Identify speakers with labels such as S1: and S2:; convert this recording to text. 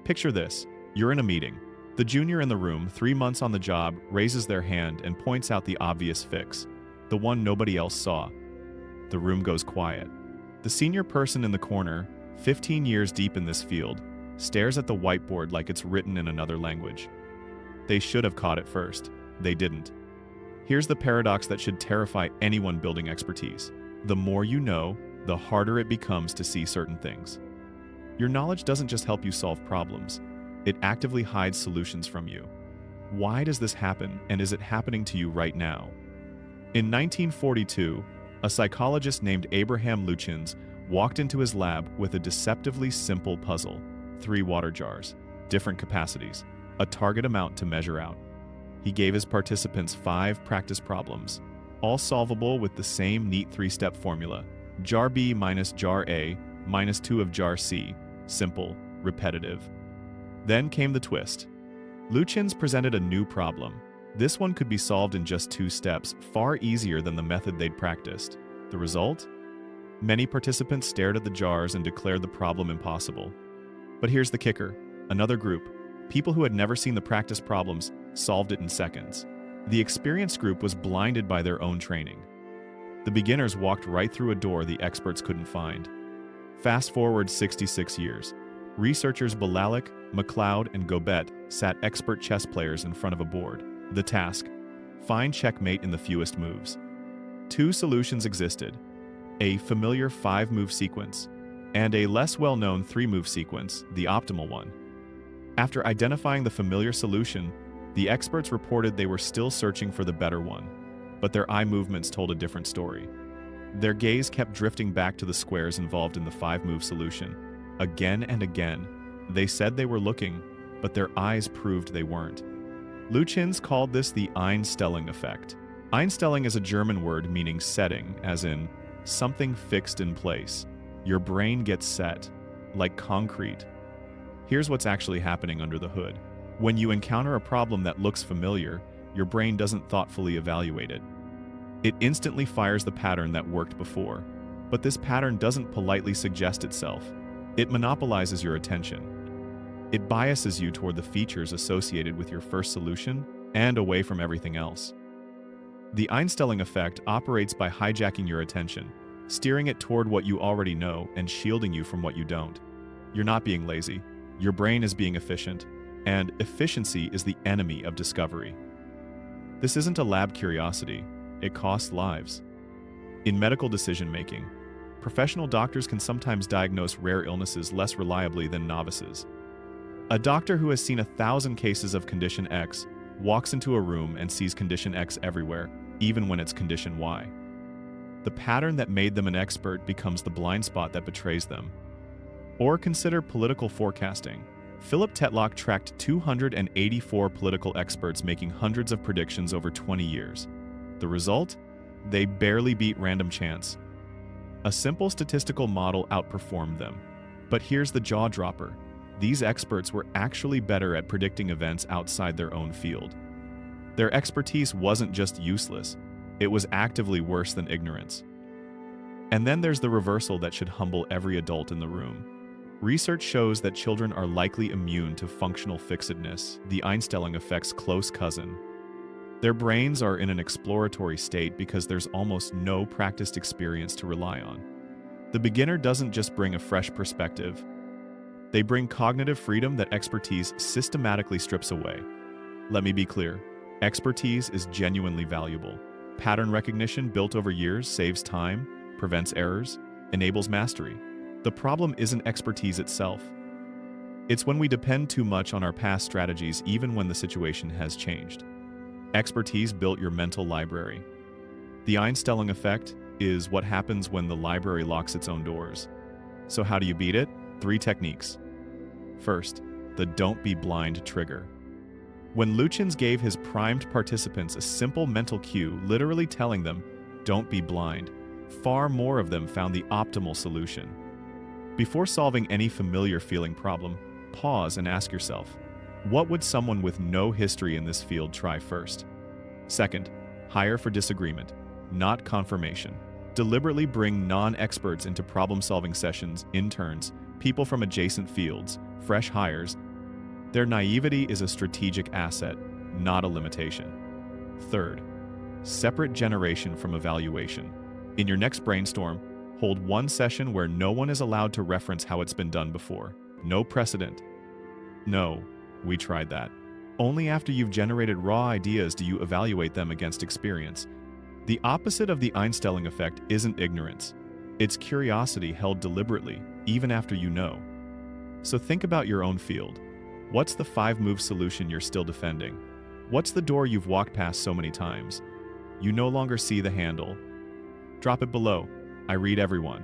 S1: Picture this. You're in a meeting. The junior in the room, 3 months on the job, raises their hand and points out the obvious fix, the one nobody else saw. The room goes quiet. The senior person in the corner, 15 years deep in this field, stares at the whiteboard like it's written in another language. They should have caught it first. They didn't. Here's the paradox that should terrify anyone building expertise. The more you know, the harder it becomes to see certain things. Your knowledge doesn't just help you solve problems. It actively hides solutions from you. Why does this happen, and is it happening to you right now? In 1942, a psychologist named Abraham Luchins walked into his lab with a deceptively simple puzzle: 3 water jars, different capacities, a target amount to measure out. He gave his participants 5 practice problems, all solvable with the same neat 3-step formula: jar B minus jar A minus 2 of jar C. Simple, repetitive. Then came the twist. Luchins presented a new problem. This one could be solved in just 2 steps, far easier than the method they'd practiced. The result? Many participants stared at the jars and declared the problem impossible. But here's the kicker. Another group, people who had never seen the practice problems, solved it in seconds. The experienced group was blinded by their own training. The beginners walked right through a door the experts couldn't find. Fast forward 66 years. Researchers Bialik, MacLeod, and Gobet sat expert chess players in front of a board. The task: find checkmate in the fewest moves. 2 solutions existed: a familiar 5-move sequence and a less well-known 3-move sequence, the optimal one. After identifying the familiar solution, the experts reported they were still searching for the better one, but their eye movements told a different story. Their gaze kept drifting back to the squares involved in the 5-move solution. Again and again, they said they were looking, but their eyes proved they weren't. Luchins called this the Einstellung Effect. Einstellung is a German word meaning setting, as in something fixed in place. Your brain gets set, like concrete. Here's what's actually happening under the hood. When you encounter a problem that looks familiar, your brain doesn't thoughtfully evaluate it. It instantly fires the pattern that worked before. But this pattern doesn't politely suggest itself. It monopolizes your attention. It biases you toward the features associated with your first solution and away from everything else. The Einstellung effect operates by hijacking your attention, steering it toward what you already know and shielding you from what you don't. You're not being lazy. Your brain is being efficient, and efficiency is the enemy of discovery. This isn't a lab curiosity. It costs lives. In medical decision-making, professional doctors can sometimes diagnose rare illnesses less reliably than novices. A doctor who has seen 1,000 cases of condition X walks into a room and sees condition X everywhere, even when it's condition Y. The pattern that made them an expert becomes the blind spot that betrays them. Or consider political forecasting. Philip Tetlock tracked 284 political experts making hundreds of predictions over 20 years. The result? They barely beat random chance. A simple statistical model outperformed them. But here's the jaw-dropper. These experts were actually better at predicting events outside their own field. Their expertise wasn't just useless, it was actively worse than ignorance. And then there's the reversal that should humble every adult in the room. Research shows that children are likely immune to functional fixedness, the Einstellung effect's close cousin. Their brains are in an exploratory state because there's almost no practiced experience to rely on. The beginner doesn't just bring a fresh perspective. They bring cognitive freedom that expertise systematically strips away. Let me be clear. Expertise is genuinely valuable. Pattern recognition built over years saves time, prevents errors, enables mastery. The problem isn't expertise itself. It's when we depend too much on our past strategies even when the situation has changed. Expertise built your mental library. The Einstellung effect is what happens when the library locks its own doors. So how do you beat it? 3 techniques. First, the don't be blind trigger. When Luchins gave his primed participants a simple mental cue, literally telling them, don't be blind, far more of them found the optimal solution. Before solving any familiar feeling problem, pause and ask yourself, what would someone with no history in this field try first? Second, hire for disagreement, not confirmation. Deliberately bring non-experts into problem-solving sessions, interns, people from adjacent fields, fresh hires, Their naivety is a strategic asset, not a limitation. Third, separate generation from evaluation. In your next brainstorm, hold one session where no one is allowed to reference how it's been done before. No precedent. No, we tried that. Only after you've generated raw ideas do you evaluate them against experience. The opposite of the Einstellung effect isn't ignorance. It's curiosity held deliberately, even after you know. So think about your own field. What's the 5-move solution you're still defending? What's the door you've walked past so many times? You no longer see the handle. Drop it below. I read everyone.